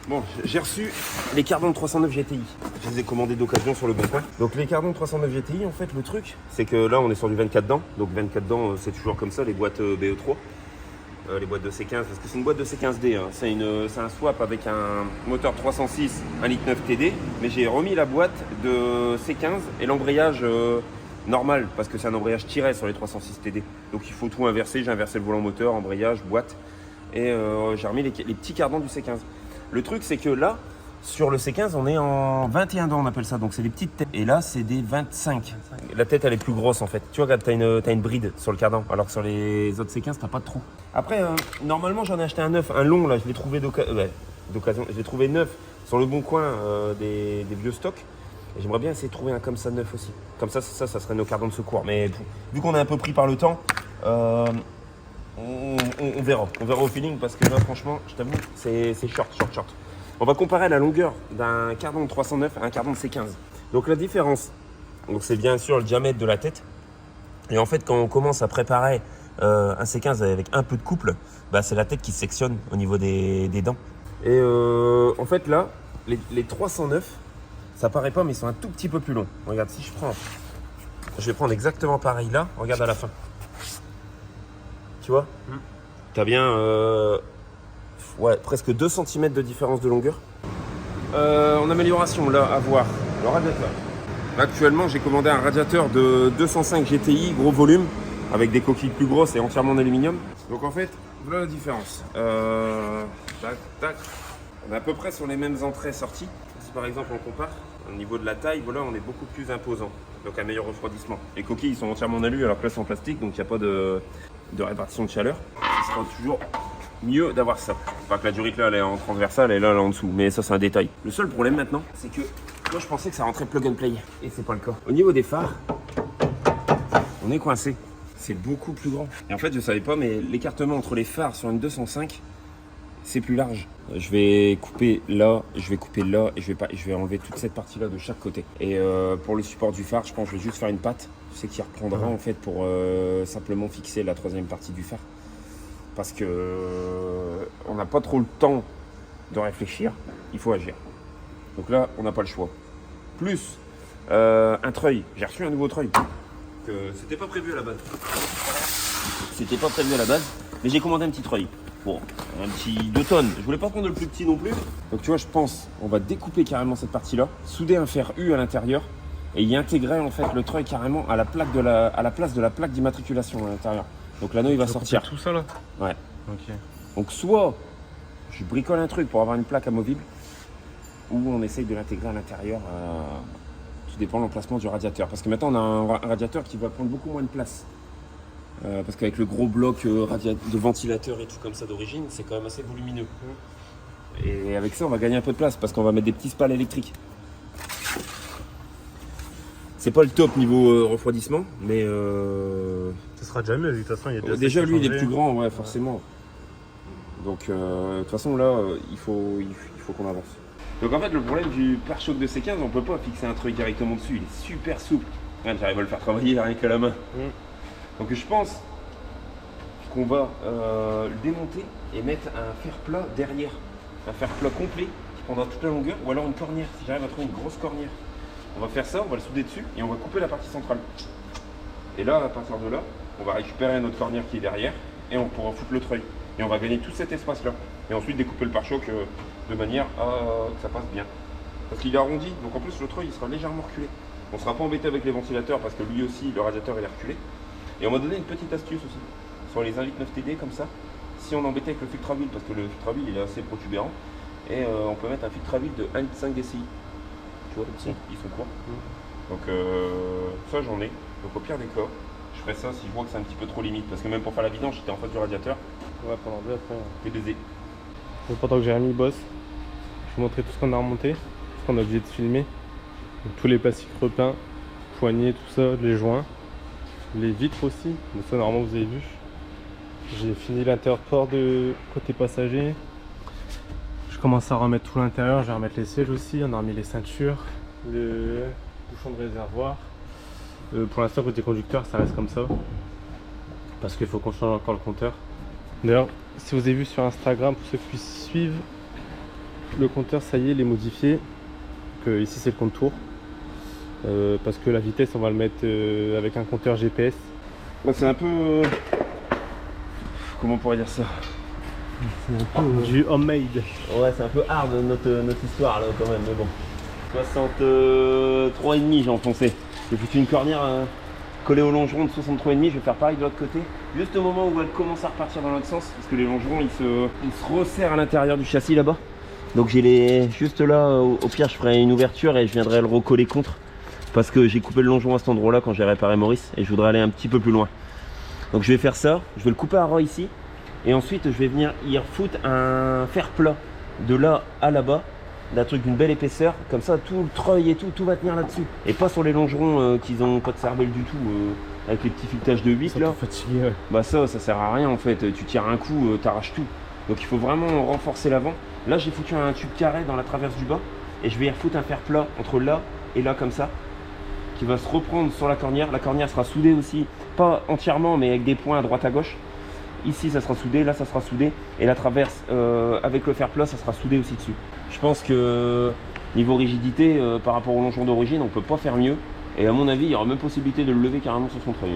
Bon, j'ai reçu les cardans de 309 GTI. Je les ai commandés d'occasion sur le bon coin. Donc les cardans de 309 GTI, en fait, le truc, c'est que là, on est sur du 24 dents. Donc 24 dents, c'est toujours comme ça, les boîtes BE3. Les boîtes de C15, parce que c'est une boîte de C15D. Hein. C'est un swap avec un moteur 306, 1,9 litre TD. Mais j'ai remis la boîte de C15 et l'embrayage normal, parce que c'est un embrayage tiré sur les 306 TD. Donc il faut tout inverser. J'ai inversé le volant moteur, embrayage, boîte. Et j'ai remis les petits cardans du C15. Le truc, c'est que là, sur le C15, on est en 21 dents, on appelle ça. Donc, c'est des petites têtes. Et là, c'est des 25. La tête, elle est plus grosse, en fait. Tu vois, regarde, t'as une bride sur le cardan. Alors que sur les autres C15, t'as pas de trou. Après, normalement, j'en ai acheté un neuf. Un long, là, je l'ai trouvé d'occasion. Je l'ai trouvé neuf sur le bon coin des vieux stocks. Et j'aimerais bien essayer de trouver un comme ça neuf aussi. Comme ça serait nos cardans de secours. Mais vu qu'on est un peu pris par le temps, on verra. On verra au feeling parce que là, franchement, je t'avoue, c'est short. On va comparer la longueur d'un cardan de 309 à un cardan de C15. Donc la différence, c'est bien sûr le diamètre de la tête. Et en fait, quand on commence à préparer un C15 avec un peu de couple, bah, c'est la tête qui se sectionne au niveau des dents. Et en fait là, les 309, ça paraît pas, mais ils sont un tout petit peu plus longs. Regarde, si je vais prendre exactement pareil là, regarde à la fin. Tu vois, t'as bien presque 2 cm de différence de longueur. En amélioration, là, à voir le radiateur. Là, actuellement, j'ai commandé un radiateur de 205 GTI, gros volume, avec des coquilles plus grosses et entièrement en aluminium. Donc en fait, voilà la différence. Tac. On est à peu près sur les mêmes entrées-sorties. Si par exemple on compare, au niveau de la taille, voilà, on est beaucoup plus imposant. Donc un meilleur refroidissement. Les coquilles sont entièrement en alu alors que là c'est en plastique, donc il n'y a pas de répartition de chaleur. Ce sera toujours mieux d'avoir ça. Pas que la durite là elle est en transversale et là elle est en dessous, mais ça c'est un détail. Le seul problème maintenant, c'est que moi je pensais que ça rentrait plug and play et c'est pas le cas. Au niveau des phares, on est coincé. C'est beaucoup plus grand. Et en fait je savais pas, mais l'écartement entre les phares sur une 205, c'est plus large. Je vais couper là, je vais couper là et je vais enlever toute cette partie là de chaque côté. Et pour le support du phare, je pense que je vais juste faire une patte. Je sais qu'il reprendra en fait pour simplement fixer la troisième partie du phare. Parce que on n'a pas trop le temps de réfléchir, il faut agir. Donc là, on n'a pas le choix. Plus un treuil. J'ai reçu un nouveau treuil. C'était pas prévu à la base. Mais j'ai commandé un petit treuil. Bon, un petit 2 tonnes. Je voulais pas prendre le plus petit non plus. Donc tu vois, je pense, on va découper carrément cette partie-là, souder un fer U à l'intérieur et y intégrer en fait le treuil carrément à la place de la plaque d'immatriculation à l'intérieur. Donc l'anneau il va sortir. Tout ça là? Ouais. Ok. Donc soit je bricole un truc pour avoir une plaque amovible, ou on essaye de l'intégrer à l'intérieur. Tout dépend de l'emplacement du radiateur. Parce que maintenant on a un radiateur qui va prendre beaucoup moins de place. Parce qu'avec le gros bloc de ventilateur et tout comme ça d'origine, c'est quand même assez volumineux. Et avec ça on va gagner un peu de place parce qu'on va mettre des petits spals électriques. C'est pas le top niveau refroidissement, mais Ça sera déjà mieux, de toute façon, il y a déjà lui il est plus grand, ouais, forcément. Donc de toute façon là, il faut qu'on avance. Donc en fait le problème du pare-choc de C15, on peut pas fixer un truc directement dessus, il est super souple. Regarde, j'arrive à le faire travailler rien qu'à la main. Donc je pense qu'on va le démonter et mettre un fer plat derrière. Un fer plat complet qui prendra toute la longueur, ou alors une cornière, si j'arrive à trouver une grosse cornière. On va faire ça, on va le souder dessus et on va couper la partie centrale. Et là, à partir de là, on va récupérer notre cornière qui est derrière et on pourra foutre le treuil. Et on va gagner tout cet espace-là. Et ensuite découper le pare-choc de manière à que ça passe bien. Parce qu'il est arrondi, donc en plus le treuil il sera légèrement reculé. On ne sera pas embêté avec les ventilateurs parce que lui aussi, le radiateur il est reculé. Et on m'a donné une petite astuce aussi. Sur les 1,9 litre TD comme ça, si on embêtait avec le filtre à huile, parce que le filtre à huile il est assez protubérant, et on peut mettre un filtre à huile de 1,5 litre DCI. Tu vois, ils sont courts. Donc ça j'en ai. Donc au pire des cas, je ferai ça si je vois que c'est un petit peu trop limite. Parce que même pour faire la vidange, j'étais en face du radiateur. Ouais, pendant deux après. T'es baisé. Donc, pendant que Jérémy bosse, je vais montrer tout ce qu'on a remonté, ce qu'on a obligé de filmer. Donc, tous les plastiques repeints, poignées, tout ça, les joints, les vitres aussi. Donc ça normalement vous avez vu. J'ai fini l'intérieur de port de côté passager. Je commence à remettre tout l'intérieur, je vais remettre les sièges aussi, on a remis les ceintures, le bouchon de réservoir. Pour l'instant côté conducteur ça reste comme ça. Parce qu'il faut qu'on change encore le compteur. D'ailleurs, si vous avez vu sur Instagram, pour ceux qui suivent, Le compteur, ça y est, il est modifié. Donc, ici, c'est le contour. Parce que la vitesse, on va le mettre avec un compteur GPS. Ouais, c'est un peu... Comment on pourrait dire ça? C'est un peu du homemade. Ouais, c'est un peu hard notre histoire là quand même, mais bon. 63,5 j'ai enfoncé. J'ai foutu une cornière collée au longeron de 63,5. Je vais faire pareil de l'autre côté. Juste au moment où elle commence à repartir dans l'autre sens, parce que les longerons ils se resserrent à l'intérieur du châssis là-bas. Donc j'ai les juste là, au pire je ferai une ouverture et je viendrai le recoller contre. Parce que j'ai coupé le longeron à cet endroit là quand j'ai réparé Maurice et je voudrais aller un petit peu plus loin. Donc je vais faire ça, je vais le couper à ras ici. Et ensuite je vais venir y refoutre un fer plat de là à là-bas, d'un truc d'une belle épaisseur, comme ça tout le treuil et tout va tenir là-dessus. Et pas sur les longerons qui n'ont pas de cervelle du tout, avec les petits filetages de 8 là. Fatigué, ouais. Bah ça sert à rien en fait, tu tires un coup, t'arraches tout. Donc il faut vraiment renforcer l'avant. Là j'ai foutu un tube carré dans la traverse du bas, et je vais y refoutre un fer plat entre là et là comme ça, qui va se reprendre sur la cornière. La cornière sera soudée aussi, pas entièrement mais avec des points à droite à gauche. Ici ça sera soudé, là ça sera soudé, et la traverse avec le fer plat ça sera soudé aussi dessus. Je pense que niveau rigidité par rapport au longeron d'origine on peut pas faire mieux, et à mon avis il y aura même possibilité de le lever carrément sur son treuil.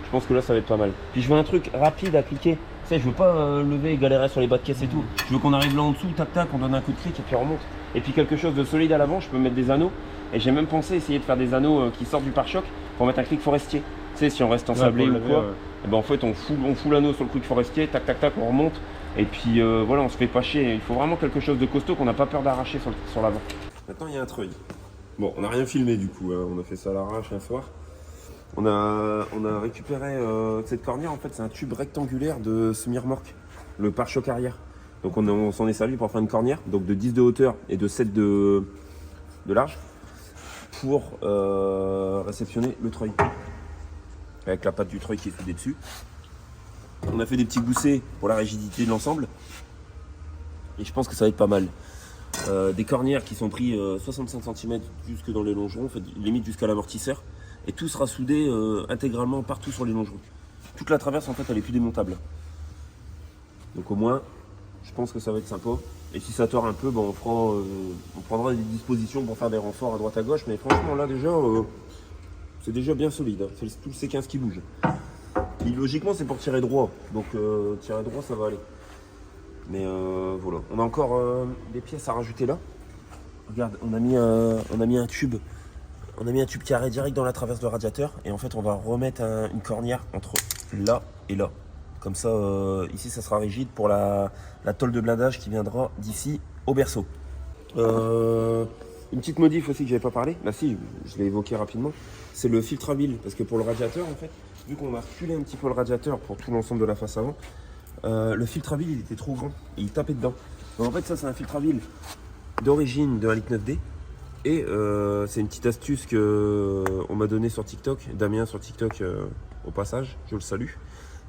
Je pense que là ça va être pas mal. Puis je veux un truc rapide à cliquer, tu sais, je veux pas lever et galérer sur les bas de caisse et tout. Je veux qu'on arrive là en dessous, tac tac, on donne un coup de clic et puis on remonte. Et puis quelque chose de solide à l'avant, je peux mettre des anneaux, et j'ai même pensé essayer de faire des anneaux qui sortent du pare-choc pour mettre un clic forestier. Tu sais, si on reste ensablé ou quoi, et ben en fait on fout l'anneau sur le clic forestier, tac tac tac, on remonte, et puis voilà, on se fait pas chier. Il faut vraiment quelque chose de costaud qu'on n'a pas peur d'arracher sur l'avant. Maintenant il y a un treuil. Bon, on n'a rien filmé du coup, hein. On a fait ça à l'arrache un soir. On a récupéré cette cornière, en fait c'est un tube rectangulaire de semi-remorque, le pare-choc arrière. Donc on s'en est servi pour faire une cornière, donc de 10 de hauteur et de 7 de large, pour réceptionner le treuil. Avec la patte du treuil qui est soudée dessus. On a fait des petits goussets pour la rigidité de l'ensemble. Et je pense que ça va être pas mal. Des cornières qui sont pris 65 cm jusque dans les longerons, en fait, limite jusqu'à l'amortisseur. Et tout sera soudé intégralement partout sur les longerons. Toute la traverse en fait elle est plus démontable. Donc au moins, je pense que ça va être sympa. Et si ça tord un peu, bon, on prendra des dispositions pour faire des renforts à droite à gauche. Mais franchement là déjà, c'est déjà bien solide. Hein. C'est tout le C15 qui bouge. Et logiquement c'est pour tirer droit. Donc tirer droit ça va aller. Mais voilà. On a encore des pièces à rajouter là. Regarde, on a mis un tube. On a mis un tube carré direct dans la traverse de radiateur. Et en fait on va remettre une cornière entre là et là. Comme ça, ici ça sera rigide pour la tôle de blindage qui viendra d'ici au berceau. Une petite modif aussi que j'avais pas parlé, bah si, je l'ai évoqué rapidement, c'est le filtre à huile. Parce que pour le radiateur en fait, vu qu'on a reculé un petit peu le radiateur pour tout l'ensemble de la face avant, le filtre à huile il était trop grand et il tapait dedans. Donc en fait ça c'est un filtre à huile d'origine de 1,9 litre D. Et c'est une petite astuce qu'on m'a donnée sur TikTok, Damien sur TikTok au passage, je le salue.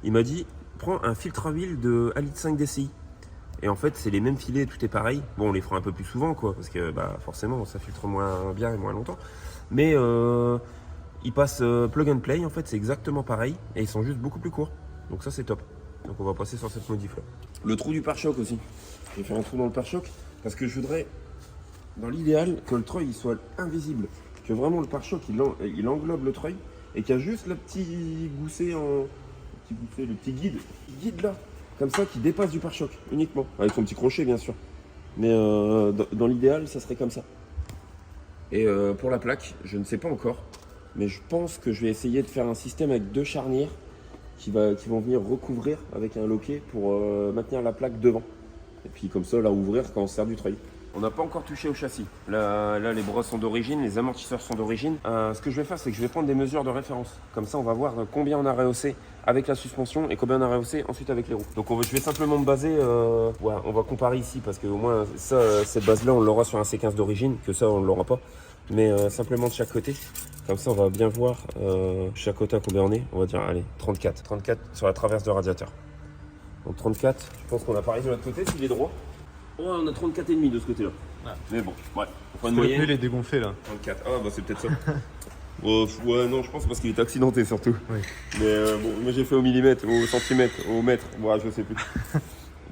Il m'a dit, prends un filtre à huile de 1,5 litre DCI. Et en fait c'est les mêmes filets, tout est pareil. Bon on les fera un peu plus souvent quoi, parce que bah, forcément ça filtre moins bien et moins longtemps. Mais ils passent plug and play en fait, c'est exactement pareil. Et ils sont juste beaucoup plus courts. Donc ça c'est top. Donc on va passer sur cette modif là. Le trou du pare-choc aussi. Je vais faire un trou dans le pare-choc parce que je voudrais, dans l'idéal, que le treuil il soit invisible. Que vraiment le pare-choc il englobe le treuil et qu'il y a juste le petit gousset le petit guide là, comme ça, qui dépasse du pare-choc uniquement. Avec son petit crochet bien sûr. Mais dans l'idéal ça serait comme ça. Et pour la plaque, je ne sais pas encore. Mais je pense que je vais essayer de faire un système avec 2 charnières qui vont venir recouvrir avec un loquet pour maintenir la plaque devant. Et puis comme ça, la ouvrir quand on se sert du treuil. On n'a pas encore touché au châssis. Là, les brosses sont d'origine, les amortisseurs sont d'origine. Ce que je vais faire, c'est que je vais prendre des mesures de référence. Comme ça, on va voir combien on a rehaussé avec la suspension et combien on a rehaussé ensuite avec les roues. Donc je vais simplement me baser, ouais, on va comparer ici parce qu'au moins cette base-là, on l'aura sur un C15 d'origine, que ça, on ne l'aura pas. Mais simplement de chaque côté. Comme ça, on va bien voir chaque côté à combien on est. On va dire, allez, 34. 34 sur la traverse de radiateur. Donc 34, je pense qu'on a pareil de l'autre côté, s'il est droit. Ouais, on a 34,5 de ce côté-là. Ouais. Mais bon, ouais. On prend une moyenne. Le pneu, il est dégonflé là. 34. Ah, bah c'est peut-être ça. Ouais, non, je pense parce qu'il est accidenté surtout. Oui. Mais bon, moi j'ai fait au millimètre, au centimètre, au mètre. Ouais, je sais plus.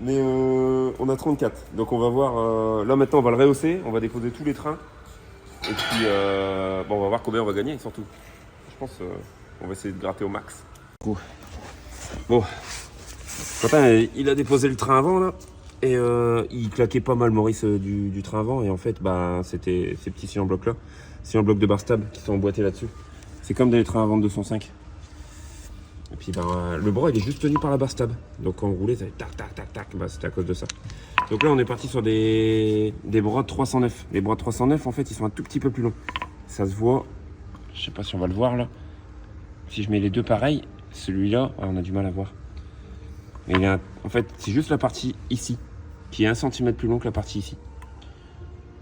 mais on a 34. Donc on va voir, là maintenant on va le rehausser, on va déposer tous les trains. Et puis bon, on va voir combien on va gagner surtout. Je pense on va essayer de gratter au max. Bon, Quentin il a déposé le train avant là. Et il claquait pas mal Maurice du train avant. Et en fait bah, c'était ces petits sillons blocs là. Sillons blocs de bar stable qui sont emboîtés là-dessus. C'est comme dans les trains avant de 205. Et puis ben, le bras il est juste tenu par la barre stab. Donc quand on roulait ça fait tac tac tac tac, bah, c'était à cause de ça. Donc là on est parti sur des bras de 309. Les bras de 309 en fait ils sont un tout petit peu plus longs. Ça se voit, je sais pas si on va le voir là. Si je mets les deux pareils, celui-là on a du mal à voir. Mais il y a en fait c'est juste la partie ici qui est 1 cm plus long que la partie ici.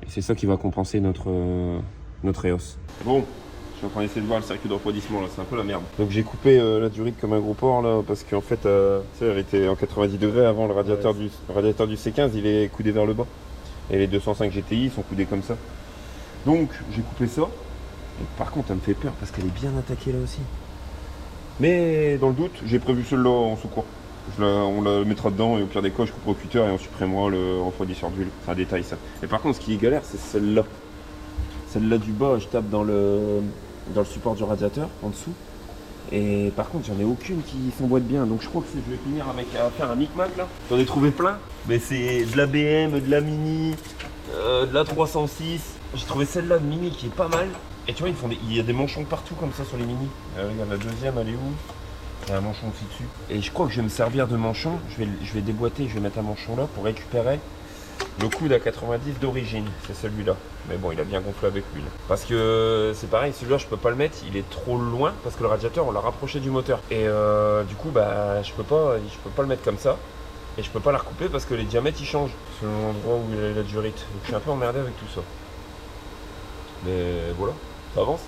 Et c'est ça qui va compenser notre EOS. Bon. Je suis en train d'essayer de voir le circuit de refroidissement là, c'est un peu la merde. Donc j'ai coupé la durite comme un gros porc là, parce qu'en fait, tu sais, elle était en 90 degrés avant le radiateur, du C15, il est coudé vers le bas. Et les 205 GTI ils sont coudés comme ça. Donc j'ai coupé ça. Et par contre, elle me fait peur parce qu'elle est bien attaquée là aussi. Mais dans le doute, j'ai prévu celle-là en secours. On la mettra dedans et au pire des cas, je couperai au cutter et on supprimera le refroidisseur d'huile. C'est un détail ça. Et par contre, ce qui est galère, c'est celle-là. Celle-là du bas, je tape dans le support du radiateur, en dessous. Et par contre, j'en ai aucune qui s'emboîte bien. Donc je crois que je vais finir à faire un micmac là. J'en ai trouvé plein. Mais c'est de la BM, de la Mini, de la 306. J'ai trouvé celle-là de Mini qui est pas mal. Et tu vois, il y a des manchons partout comme ça sur les Mini. Regarde, la deuxième, elle est où? Il y a un manchon aussi dessus. Et je crois que je vais me servir de manchon. Je vais déboîter, je vais mettre un manchon là pour récupérer le coude à 90 d'origine, c'est celui-là. Mais bon, il a bien gonflé avec l'huile. Parce que c'est pareil, celui-là, je peux pas le mettre, il est trop loin parce que le radiateur, on l'a rapproché du moteur. Et du coup, bah, je peux pas le mettre comme ça. Et je peux pas la recouper parce que les diamètres, ils changent selon l'endroit où il y a la durite. Donc je suis un peu emmerdé avec tout ça. Mais voilà, ça avance.